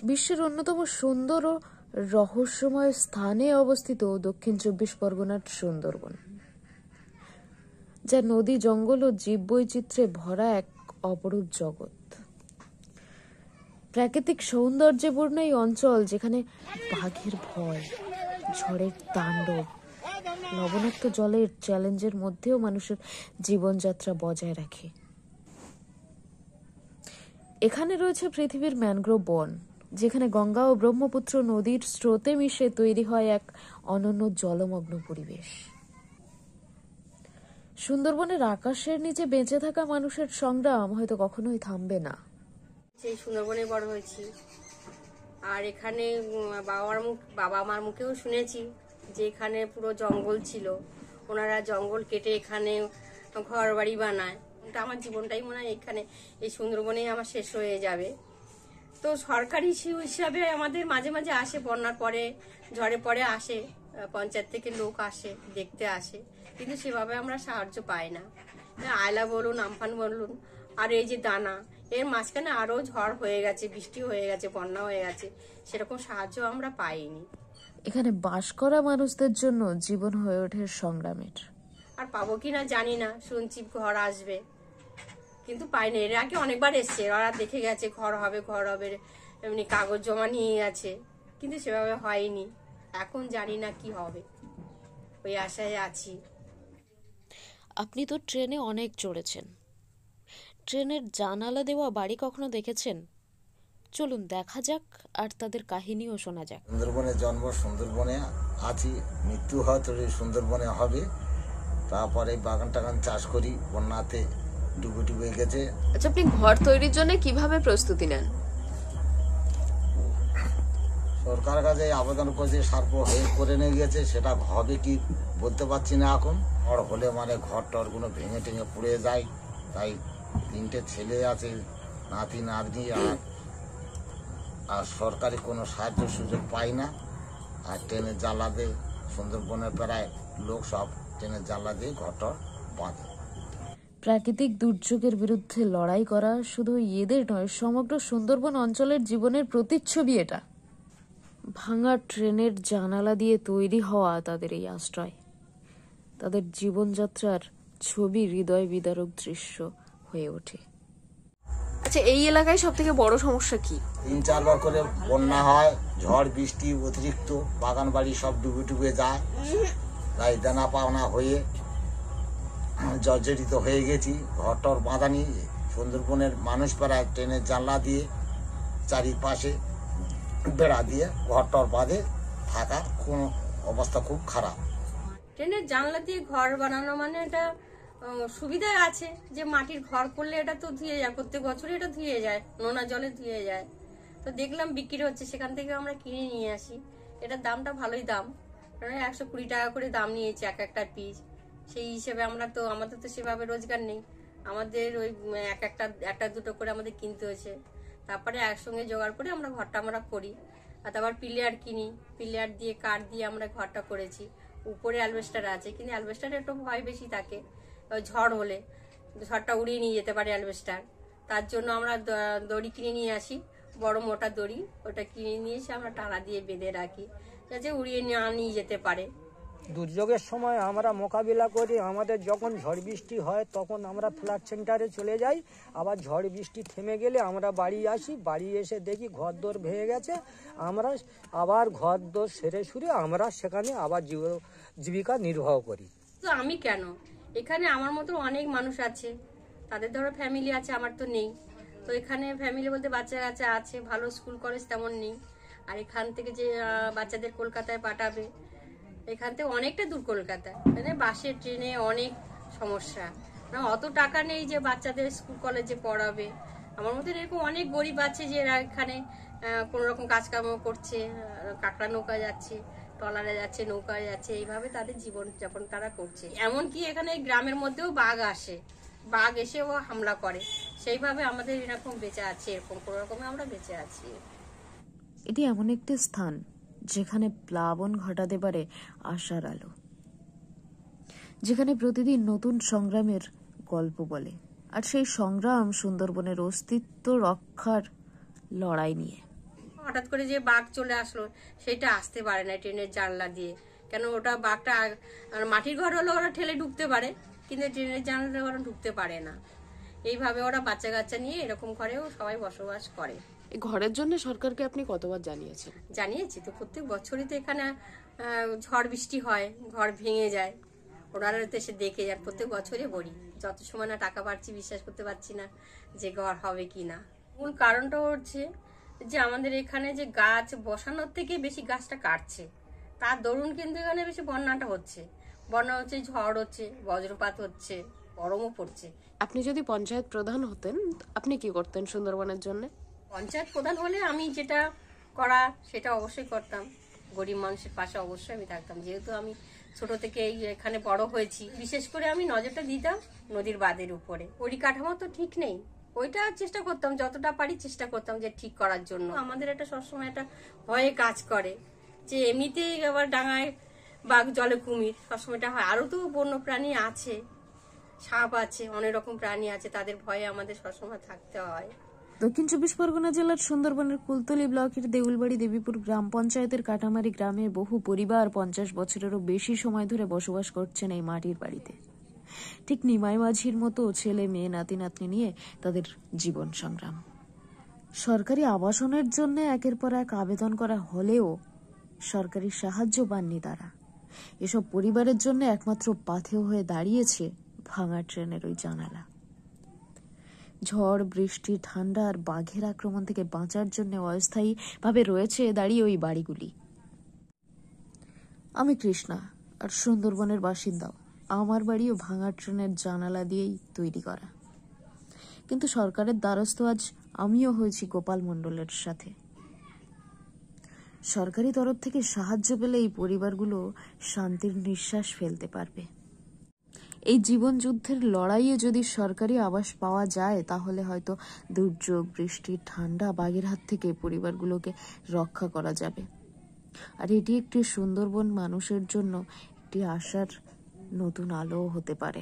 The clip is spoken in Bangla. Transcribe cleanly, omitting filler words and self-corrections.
বিশ্বের অন্যতম সুন্দর ও রহস্যময় স্থানে অবস্থিত দক্ষিণ 24 পরগনার সুন্দরবন, যা নদী, জঙ্গল ও জীববৈচিত্র্যে ভরা এক অপরূপ জগৎ। প্রাকৃতিক সৌন্দর্যপূর্ণ এই অঞ্চল, যেখানে বাঘের ভয়, ঝড়ের তাণ্ডব, লবণাক্ত জলের চ্যালেঞ্জের মধ্যেও মানুষের জীবনযাত্রা বজায় রাখে। এখানে রয়েছে পৃথিবীর ম্যানগ্রোভ বন, যেখানে গঙ্গা ও ব্রহ্মপুত্র নদীর স্রোতে মিশে তৈরি হয় এক অনন্য জলমগ্ন পরিবেশ। সুন্দরবনের আকাশের নিচে বেঁচে থাকা মানুষের সংগ্রাম হয়তো কখনোই থামবে না। সেই সুন্দরবনে বড় হয়েছি, আর এখানে বাবা মার মুখেও শুনেছি যে এখানে পুরো জঙ্গল ছিল, ওনারা জঙ্গল কেটে এখানে ঘর বাড়ি বানায়। আমার জীবনটাই মনে হয় এখানে এই সুন্দরবনেই আমার শেষ হয়ে যাবে। তো সরকারি হিসাবে আমাদের মাঝে মাঝে আসে, বন্যার পরে ঝড়ে পরে আসে, পঞ্চায়েত থেকে লোক আসে, দেখতে আসে, কিন্তু সেভাবে আমরা সাহায্য পাই না। আয়লা বলুন, আমফান বলুন, আর এই যে দানা, এর মাঝখানে আরো ঝড় হয়ে গেছে, বৃষ্টি হয়ে গেছে, বন্যা হয়ে গেছে, সেরকম সাহায্য আমরা পাইনি। এখানে বাস করা মানুষদের জন্য জীবন হয়ে ওঠে সংগ্রামের। আর পাবো কিনা জানি না, শুনছি ঘর আসবে, কিন্তু পাইনি। এর আগে অনেকবার এসছে, ওরা দেখে গেছে ঘর হবে ঘর হবে, এমনি কাগজ জমা নিয়ে গেছে, কিন্তু সেভাবে হয়নি। এখন জানি না কি হবে, ওই আশায় আছি। আপনি তো ট্রেনে অনেক চড়েছেন, ট্রেনের জানালা দেওয়া বাড়ি কখনো দেখেছেন? চলুন দেখা যাক, আর তাদের কাহিনীও শোনা যাক। সুন্দরবনে জন্ম, সুন্দরবনে আছি, মৃত্যু হয়তো সুন্দরবনে হবে। তারপরে বাগান টাগান চাষ করি, বন্যাতে ডুবে গেছে। আচ্ছা, আপনি ঘর তৈরির জন্য কিভাবে প্রস্তুতি নেন? সরকার কাছে আবেদন করেছে, সার্প হয়ে করে নিয়ে গেছে, সেটা হবে কি বলতে পারছি না এখন। ঝড় হলে মানে ঘর টরগুলো ভেঙে টেঙে পুড়ে যায়। তাই 3টে ছেলে আছে, নাতি নাতনি, আর সরকারি কোনো সাহায্য সুযোগ পাই না। আর ট্রেনের জানলা দিয়ে সুন্দরবনের প্রায় লোক সব ট্রেনের জানলা দিয়ে ঘরটর বাঁধে। প্রাকৃতিক দুর্যোগের বিরুদ্ধে লড়াই করা শুধু এদের নয়, সমগ্র সুন্দরবন অঞ্চলের জীবনের প্রতিচ্ছবি এটা। ভাঙা ট্রেনের জানালা দিয়ে তৈরি হওয়া তাদের এই আশ্রয়, তাদের জীবনযাত্রার ছবি হৃদয় বিদারক দৃশ্য হয়ে ওঠে। আচ্ছা, এই এলাকায় সব থেকে বড় সমস্যা কি? 3-4 বার করে বন্যা হয়, ঝড় বৃষ্টি অতিরিক্ত, বাগান বাড়ি সব ডুবে যায়। তাই দানা পাওনা হয়ে জর্জরিত হয়ে গেছি। ঘরটর বাঁধানি, সুন্দরবনের মানুষ প্রায় ট্রেনের জানলা দিয়ে চারিপাশে বেড়া দিয়ে ঘরটর বাঁধে, থাকা কোনো অবস্থা খুব খারাপ। ট্রেনের জানলা দিয়ে ঘর বানানো মানে এটা সুবিধা আছে যে মাটির ঘর করলে এটা তো ধুয়ে যায়, প্রত্যেক বছরই এটা ধুয়ে যায়, নোনা জলে ধুয়ে যায়। তো দেখলাম বিক্রি হচ্ছে, সেখান থেকে আমরা কিনে নিয়ে আসি। এটার দামটা ভালোই দাম, 120 টাকা করে দাম নিয়েছে একটা পিস। সেই হিসেবে আমাদের তো সেভাবে রোজগার নেই, আমাদের ওই একটা দুটো করে আমাদের কিনতে হয়েছে। তারপরে একসঙ্গে জোগাড় করে আমরা ঘরটা করি। আর তারপর পিলিয়ার কিনি, পিলিয়ার দিয়ে কাঠ দিয়ে আমরা ঘরটা করেছি। উপরে অ্যালবেস্টার আছে, কিন্তু অ্যালবেস্টারে একটু ভয় বেশি থাকে, ঝড় হলে ঝড়টা উড়িয়ে নিয়ে যেতে পারে অ্যালবেস্টার। তার জন্য আমরা দড়ি কিনে নিয়ে আসি, বড় মোটা দড়ি, ওটা কিনে নিয়ে এসে আমরা টানা দিয়ে বেঁধে রাখি, যাতে উড়িয়ে নিয়ে যেতে পারে। দুর্যোগের সময় আমরা মোকাবিলা করি। আমাদের যখন ঝড় বৃষ্টি হয় তখন আমরা ফ্ল্যাট সেন্টারে চলে যাই। আবার ঝড় বৃষ্টি থেমে গেলে আমরা বাড়ি আসি, বাড়ি এসে দেখি ঘরদোর ভেঙে গেছে। আমরা আবার ঘরদোর সেরে সুরে আমরা সেখানে আবার জীবিকা নির্বাহ করি। তো আমি কেন, এখানে আমার মতো অনেক মানুষ আছে, তাদের ধরো ফ্যামিলি আছে, আমার তো নেই। তো এখানে ফ্যামিলি বলতে বাচ্চা কাচ্চা আছে, ভালো স্কুল কলেজ তেমন নেই। আর এখান থেকে যে বাচ্চাদের কলকাতায় পাঠাবে, এখান থেকে অনেকটা দূর কলকাতা, মানে বাসে ট্রেনে অনেক সমস্যা, না অত টাকা নেই যে বাচ্চাদের স্কুল কলেজে পড়াবে। আমার মতো এরকম অনেক গরিব আছে যে এখানে কোনো রকম কাজকর্ম করছে, কাঁকড়া নৌকা যাচ্ছে, ট্রলারে যাচ্ছে, নৌকায় যাচ্ছে, এইভাবে তাদের জীবন যাপন তারা করছে। এমনকি এখানে গ্রামের মধ্যেও বাঘ আসে, বাঘ এসেও হামলা করে, সেইভাবে আমাদের এরকম বেঁচে আছে, এরকম কোনো রকমে আমরা বেঁচে আছি। এটি এমন একটি স্থান যেখানে প্লাবন ঘটাতে পারে আশার আলো, যেখানে প্রতিদিন নতুন সংগ্রামের গল্প বলে। আর সেই সংগ্রাম সুন্দরবনের অস্তিত্ব রক্ষার লড়াই নিয়ে। হঠাৎ করে যে বাঘ চলে আসলো সেটা আসতে পারে না ট্রেনের জানলা দিয়ে, কেন ওটা বাঘটা আর মাটির ঘর হলে ওরা ঠেলে ঢুকতে পারে, কিন্তু ট্রেনের জানলা ওরা ঢুকতে পারে না। এইভাবে ওরা বাচ্চা কাচ্চা নিয়ে এরকম ঘরেও সবাই বসবাস করে। এই ঘরের জন্য সরকারকে আপনি কতবার জানিয়েছেন? জানিয়েছি তো, প্রত্যেক বছরই তো এখানে ঝড় বৃষ্টি হয়, ঘর ভেঙে যায়, ওনারা তো এসে দেখে যান, প্রত্যেক বছরই বলি। যত সময় না টাকা পাচ্ছি বিশ্বাস করতে পারছি না যে ঘর হবে কি না। মূল কারণটা হচ্ছে যে আমাদের এখানে যে গাছ বসানোর থেকে বেশি গাছটা কাটছে, তার দরুন কিন্তু এখানে বেশি বন্যাটা হচ্ছে। বন্যা হচ্ছে, ঝড় হচ্ছে, বজ্রপাত হচ্ছে, গরমও পড়ছে। আপনি যদি পঞ্চায়েত প্রধান হতেন আপনি কি করতেন সুন্দরবনের জন্য? পঞ্চায়েত প্রধান হলে আমি যেটা করা সেটা অবশ্যই করতাম, গরিব মানুষের পাশে অবশ্যই আমি থাকতাম। যেহেতু আমি ছোট থেকে এখানে বড় হয়েছি, বিশেষ করে আমি নজরটা দিতাম নদীর বাঁধের উপরে। পরিকাঠামো তো ঠিক নেই, ওইটা চেষ্টা করতাম, যতটা পারি চেষ্টা করতাম যে ঠিক করার জন্য। আমাদের একটা সবসময় একটা ভয়ে কাজ করে যে এমনিতেই আবার ডাঙায় বাঘ, জলে কুমির, সবসময়টা হয়। আরো তো বন্য প্রাণী আছে, সাপ আছে, অনেক রকম প্রাণী আছে, তাদের ভয়ে আমাদের সবসময় থাকতে হয়। দক্ষিণ চব্বিশ পরগনা জেলার সুন্দরবনের কুলতলি ব্লকের দেউলবাড়ি দেবীপুর গ্রাম পঞ্চায়েতের কাটামারি গ্রামের বহু পরিবার 50 বছরেরও বেশি সময় ধরে বসবাস করছেন এই মাটির বাড়িতে। ঠিক নিমাই মাঝির মতো ছেলে মেয়ে নাতি নাতনি নিয়ে তাদের জীবন সংগ্রাম। সরকারি আবাসনের জন্য একের পর এক আবেদন করা হলেও সরকারি সাহায্য পাননি তারা। এসব পরিবারের জন্য একমাত্র পাথেয় হয়ে দাঁড়িয়েছে ভাঙা ট্রেনের ওই জানালা। ঝড়, বৃষ্টি, ঠান্ডা আর বাঘের আক্রমণ থেকে বাঁচার জন্য অস্থায়ী ভাবে রয়েছে দাঁড়িয়ে ওই বাড়িগুলি। আমি কৃষ্ণা আর সুন্দরবনের বাসিন্দাও। আমার বাড়িও ভাঙা ট্রেনের জানালা দিয়েই তৈরি করা। কিন্তু সরকারের দ্বারস্থ আজ আমিও হয়েছি গোপাল মণ্ডলের সাথে। সরকারি তরফ থেকে সাহায্য পেলে এই পরিবারগুলো শান্তির নিঃশ্বাস ফেলতে পারবে। এই জীবন যুদ্ধের লড়াইয়ে যদি সরকারি আবাস পাওয়া যায় তাহলে হয়তো দুর্যোগ, বৃষ্টি, ঠান্ডা, বাঘের হাত থেকে পরিবারগুলোকে রক্ষা করা যাবে। আর এটি একটি সুন্দরবন মানুষের জন্য একটি আশার নতুন আলো হতে পারে।